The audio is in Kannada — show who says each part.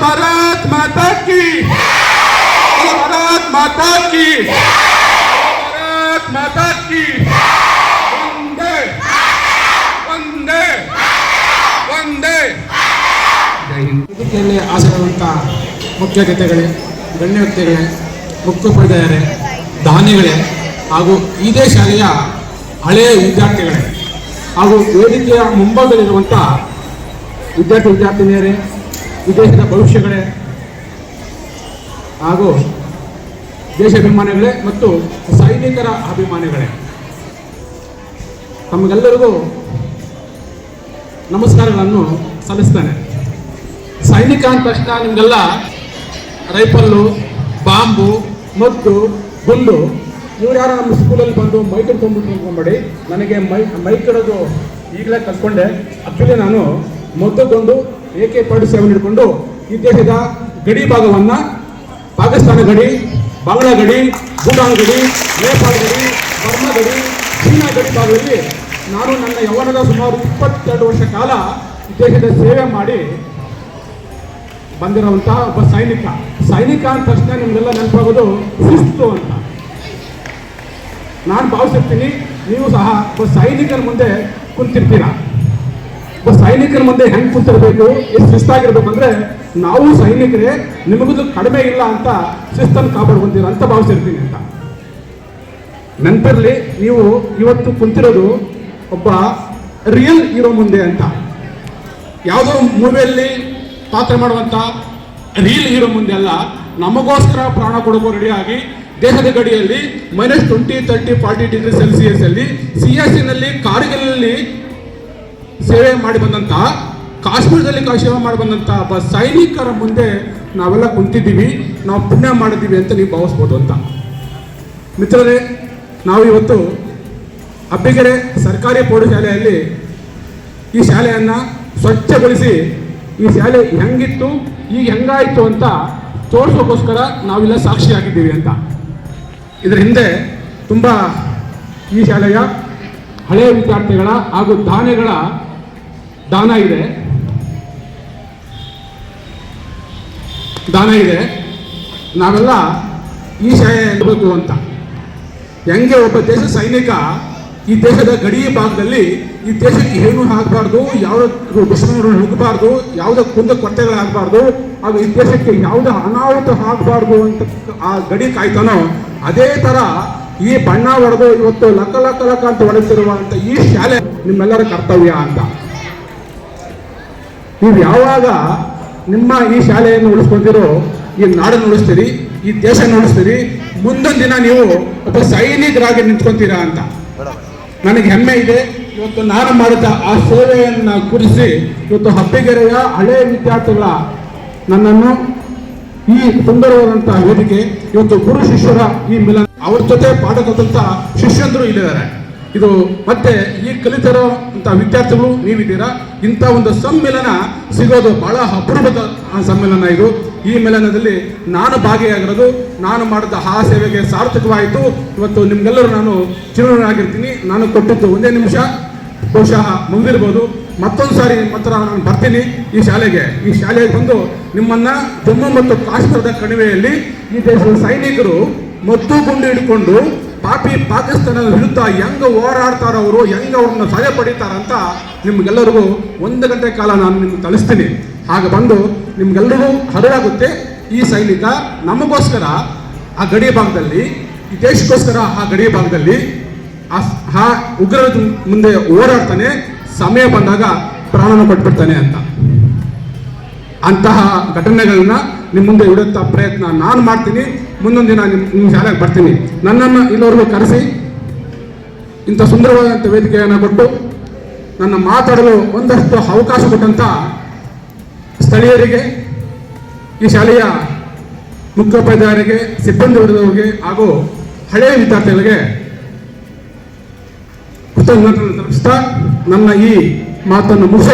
Speaker 1: भारत माता की, भारत माता की, भारत माता की, वंदे वंदे वंदे। जय हिंद।
Speaker 2: ವೇದಿಕೆಯಲ್ಲಿ ಆಸೆಯಾದಂಥ ಮುಖ್ಯ ಅತಿಥಿಗಳೇ, ಗಣ್ಯ ವ್ಯಕ್ತಿಗಳೇ, ಮುಖ್ಯೋಪಾಧ್ಯಾಯರೇ, ದಾನಿಗಳೇ ಹಾಗೂ ಇದೇ ಶಾಲೆಯ ಹಳೆಯ ವಿದ್ಯಾರ್ಥಿಗಳೇ ಹಾಗೂ ವೇದಿಕೆಯ ಮುಂಭಾಗದಲ್ಲಿರುವಂಥ ವಿದ್ಯಾರ್ಥಿನಿಯರೇ, ವಿದೇಶದ ಭವಿಷ್ಯಗಳೇ ಹಾಗೂ ದೇಶಾಭಿಮಾನಿಗಳೇ ಮತ್ತು ಸೈನಿಕರ ಅಭಿಮಾನಿಗಳೇ, ತಮಗೆಲ್ಲರಿಗೂ ನಮಸ್ಕಾರಗಳನ್ನು ಸಲ್ಲಿಸ್ತೇನೆ. ಸೈನಿಕ ಅಂದ ತಕ್ಷಣ ನಿಮಗೆಲ್ಲ ರೈಫಲ್ಲು, ಬಾಂಬು, ಮದ್ದು, ಗುಂಡು, ಇವ್ರು ಯಾರು ನಮ್ಮ ಸ್ಕೂಲಲ್ಲಿ ಬಂದು ಮೈಕ್ ಹಿಡ್ಕೊಂಡ್ಬಿಟ್ಟು ಅಂದ್ಕೊಂಬೇಡಿ. ನನಗೆ ಮೈಕ್ ಇಡೋದು ಈಗಲೇ ಕಲ್ತ್ಕೊಂಡೆ. ಆಕ್ಚುಲಿ ನಾನು ಮದ್ದುಗೊಂಡು AK-47 ಹಿಡ್ಕೊಂಡು ಈ ದೇಶದ ಗಡಿ ಭಾಗವನ್ನು, ಪಾಕಿಸ್ತಾನ ಗಡಿ, ಬಾಂಗ್ಲಾ ಗಡಿ, ಭೂಟಾನ್ ಗಡಿ, ನೇಪಾಳ ಗಡಿ, ಬರ್ಮಾ ಗಡಿ, ಚೀನಾ ಗಡಿ ಭಾಗದಲ್ಲಿ ನಾನು ನನ್ನ ಯೌವನದ ಸುಮಾರು 22 ವರ್ಷ ಕಾಲ ಈ ದೇಶದ ಸೇವೆ ಮಾಡಿ ಬಂದಿರುವಂಥ ಒಬ್ಬ ಸೈನಿಕ. ಸೈನಿಕ ಅಂದ ತಕ್ಷಣ ನಿಮಗೆಲ್ಲ ನೆನಪಾಗೋದು ಶಿಸ್ತು ಅಂತ ನಾನು ಭಾವಿಸಿರ್ತೀನಿ. ನೀವು ಸಹ ಒಬ್ಬ ಸೈನಿಕರ ಮುಂದೆ ಕುಂತಿರ್ತೀರ. ಒಬ್ಬ ಸೈನಿಕರ ಮುಂದೆ ಹೆಂಗೆ ಕುಂತಿರ್ಬೇಕು, ಎಷ್ಟು ಶಿಸ್ತಾಗಿರ್ಬೇಕು ಅಂದರೆ, ನಾವು ಸೈನಿಕರೇ, ನಿಮಗೂ ಕಡಿಮೆ ಇಲ್ಲ ಅಂತ ಶಿಸ್ತನ್ನು ಕಾಪಾಡ್ಕೊಂತೀರ ಅಂತ ಭಾವಿಸಿರ್ತೀನಿ ಅಂತ ನೆನಪಿರಲಿ. ನೀವು ಇವತ್ತು ಕುಂತಿರೋದು ಒಬ್ಬ ರಿಯಲ್ ಹೀರೋ ಮುಂದೆ ಅಂತ. ಯಾವುದೋ ಮೂವಿಯಲ್ಲಿ ಪಾತ್ರ ಮಾಡುವಂಥ ರಿಯಲ್ ಹೀರೋ ಮುಂದೆ ಅಲ್ಲ, ನಮಗೋಸ್ಕರ ಪ್ರಾಣ ಕೊಡೋಕೆ ರೆಡಿಯಾಗಿ ದೇಶದ ಗಡಿಯಲ್ಲಿ -20, 30, 40 ಡಿಗ್ರಿ ಸೆಲ್ಸಿಯಸ್ ಅಲ್ಲಿ ಸಿಯಾಚಿನ್ನಲ್ಲಿ, ಕಾರ್ಗಿಲ್ನಲ್ಲಿ ಸೇವೆ ಮಾಡಿ ಬಂದಂಥ, ಕಾಶ್ಮೀರದಲ್ಲಿ ಸೇವೆ ಮಾಡಿ ಬಂದಂಥ ಒಬ್ಬ ಸೈನಿಕರ ಮುಂದೆ ನಾವೆಲ್ಲ ಕುಂತಿದ್ದೀವಿ, ನಾವು ಪುಣ್ಯ ಮಾಡಿದ್ದೀವಿ ಅಂತ ನೀವು ಭಾವಿಸ್ಬೋದು ಅಂತ. ಮಿತ್ರರೇ, ನಾವು ಇವತ್ತು ಅಬ್ಬಿಗೆರೆ ಸರ್ಕಾರಿ ಪ್ರೌಢಶಾಲೆಯಲ್ಲಿ ಈ ಶಾಲೆಯನ್ನು ಸ್ವಚ್ಛಗೊಳಿಸಿ ಈ ಶಾಲೆ ಹೆಂಗಿತ್ತು, ಈಗ ಹೆಂಗಾಯಿತು ಅಂತ ತೋರಿಸೋಕ್ಕೋಸ್ಕರ ನಾವೆಲ್ಲ ಸಾಕ್ಷಿಯಾಗಿದ್ದೀವಿ ಅಂತ. ಇದರ ಹಿಂದೆ ತುಂಬ ಈ ಶಾಲೆಯ ಹಳೆಯ ವಿದ್ಯಾರ್ಥಿಗಳ ಹಾಗೂ ದಾನಿಗಳ ದಾನ ಇದೆ. ನಾವೆಲ್ಲ ಈ ಶಾಲೆ ಇರಬೇಕು ಅಂತ. ಹೆಂಗೆ ಒಬ್ಬ ದೇಶ ಸೈನಿಕ ಈ ದೇಶದ ಗಡಿ ಭಾಗದಲ್ಲಿ ಈ ದೇಶಕ್ಕೆ ಏನು ಆಗಬಾರ್ದು, ಯಾವುದೇ ದುಶ್ಮನರು ಹುಡುಕಬಾರ್ದು, ಯಾವುದೇ ಕುಂದ ಕೊರತೆಗಳಾಗಬಾರ್ದು, ಹಾಗೂ ಈ ದೇಶಕ್ಕೆ ಯಾವುದೇ ಅನಾಹುತ ಆಗಬಾರ್ದು ಅಂತ ಆ ಗಡಿ ಕಾಯ್ತಾನೋ, ಅದೇ ಥರ ಈ ಬಣ್ಣ ಹೊಡೆದು ಇವತ್ತು ಲಕ್ಕ ಲಕ್ಕ ಲಕ್ಕ ಅಂತ ಹೊಡೆತಿರುವಂಥ ಈ ಶಾಲೆ ನಿಮ್ಮೆಲ್ಲರ ಕರ್ತವ್ಯ ಅಂತ. ನೀವು ಯಾವಾಗ ನಿಮ್ಮ ಈ ಶಾಲೆಯನ್ನು ಉಳಿಸ್ಕೊಳ್ತೀರೋ, ಈ ನಾಡನ್ನು ಉಳಿಸ್ತೀರಿ, ಈ ದೇಶ ಉಳಿಸ್ತೀರಿ, ಮುಂದೊಂದು ದಿನ ನೀವು ಒಬ್ಬ ಸೈನಿಕರಾಗಿ ನಿಂತ್ಕೊತೀರಾ ಅಂತ ನನಗೆ ಹೆಮ್ಮೆ ಇದೆ. ಇವತ್ತು ನಾನು ಮಾಡಿದ ಆ ಸೇವೆಯನ್ನು ಕುರಿಸಿ ಇವತ್ತು ಅಬ್ಬಿಗೆರೆಯ ಹಳೆಯ ವಿದ್ಯಾರ್ಥಿಗಳ ನನ್ನನ್ನು ಈ ಸುಂದರವಾದಂತಹ ವೇದಿಕೆ, ಇವತ್ತು ಗುರು ಶಿಷ್ಯರ ಈ ಮಿಲನ, ಅವ್ರ ಜೊತೆ ಪಾಠ ಕಲಿತ ಶಿಷ್ಯಂದರು ಇಲ್ಲಿದ್ದಾರೆ. ಇದು ಮತ್ತೆ ಈ ಕಲಿತಿರೋ ಅಂತ ವಿದ್ಯಾರ್ಥಿಗಳು ನೀವಿದ್ದೀರಾ. ಇಂಥ ಒಂದು ಸಮ್ಮಿಲನ ಸಿಗೋದು ಬಹಳ ಅಪರೂಪದ ಸಮ್ಮಿಲನ ಇದು. ಈ ಮಿಲನದಲ್ಲಿ ನಾನು ಭಾಗಿಯಾಗಿರೋದು, ನಾನು ಮಾಡಿದ ಆ ಸೇವೆಗೆ ಸಾರ್ಥಕವಾಯಿತು. ಇವತ್ತು ನಿಮ್ಗೆಲ್ಲರೂ ನಾನು ಚಿರಋಣಿಯಾಗಿರ್ತೀನಿ. ನಾನು ಕೊಟ್ಟಿದ್ದು 1 ನಿಮಿಷ ಬಹುಶಃ ಮುಗಿದಿರ್ಬೋದು. ಮತ್ತೊಂದು ಸಾರಿ ಮಾತ್ರ ನಾನು ಬರ್ತೀನಿ ಈ ಶಾಲೆಗೆ ಬಂದು ನಿಮ್ಮನ್ನು ಜಮ್ಮು ಮತ್ತು ಕಾಶ್ಮೀರದ ಕಣಿವೆಯಲ್ಲಿ ಈ ದೇಶದ ಸೈನಿಕರು ಮದ್ದು ಗುಂಡು ಹಿಡ್ಕೊಂಡು ಪಾಕಿಸ್ತಾನದ ವಿರುದ್ಧ ಹೆಂಗೆ ಹೋರಾಡ್ತಾರ, ಅವರು ಹೆಂಗೆ ಅವ್ರನ್ನ ಸಹಾಯ ಪಡೀತಾರಂತ ನಿಮ್ಗೆಲ್ಲರಿಗೂ 1 ಗಂಟೆ ಕಾಲ ನಾನು ನಿಮ್ಗೆ ತಿಳಿಸ್ತೀನಿ. ಹಾಗೆ ಬಂದು ನಿಮ್ಗೆಲ್ಲರಿಗೂ ಅರಿವಾಗುತ್ತೆ, ಈ ಸೈನಿಕ ನಮಗೋಸ್ಕರ ಆ ಗಡಿ ಭಾಗದಲ್ಲಿ, ಈ ದೇಶಕ್ಕೋಸ್ಕರ ಆ ಗಡಿ ಭಾಗದಲ್ಲಿ ಆ ಉಗ್ರರ ಮುಂದೆ ಹೋರಾಡ್ತಾನೆ, ಸಮಯ ಬಂದಾಗ ಪ್ರಾಣನ ಕೊಟ್ಬಿಡ್ತಾನೆ ಅಂತ. ಅಂತಹ ಘಟನೆಗಳನ್ನ ನಿಮ್ಮ ಮುಂದೆ ಇಡುವಂಥ ಪ್ರಯತ್ನ ನಾನು ಮಾಡ್ತೀನಿ. ಮುಂದೊಂದು ದಿನ ನಿಮ್ಮ ಶಾಲೆಗೆ ಬರ್ತೀನಿ. ನನ್ನನ್ನು ಇಲ್ಲಿವರೆಗೂ ಕರೆಸಿ ಇಂಥ ಸುಂದರವಾದಂಥ ವೇದಿಕೆಯನ್ನು ಕೊಟ್ಟು ನನ್ನ ಮಾತಾಡಲು ಒಂದಷ್ಟು ಅವಕಾಶ ಕೊಟ್ಟಂಥ ಸ್ಥಳೀಯರಿಗೆ, ಈ ಶಾಲೆಯ ಮುಖ್ಯೋಪಾಧ್ಯಾಯರಿಗೆ, ಸಿಬ್ಬಂದಿ ವರ್ಗದವರಿಗೆ ಹಾಗೂ ಹಳೆಯ ವಿದ್ಯಾರ್ಥಿಗಳಿಗೆ ಕೃತಜ್ಞತೆಗಳನ್ನು ತಲುಪಿಸ್ತಾ ನನ್ನ ಈ ಮಾತನ್ನು ಮುಗಿಸ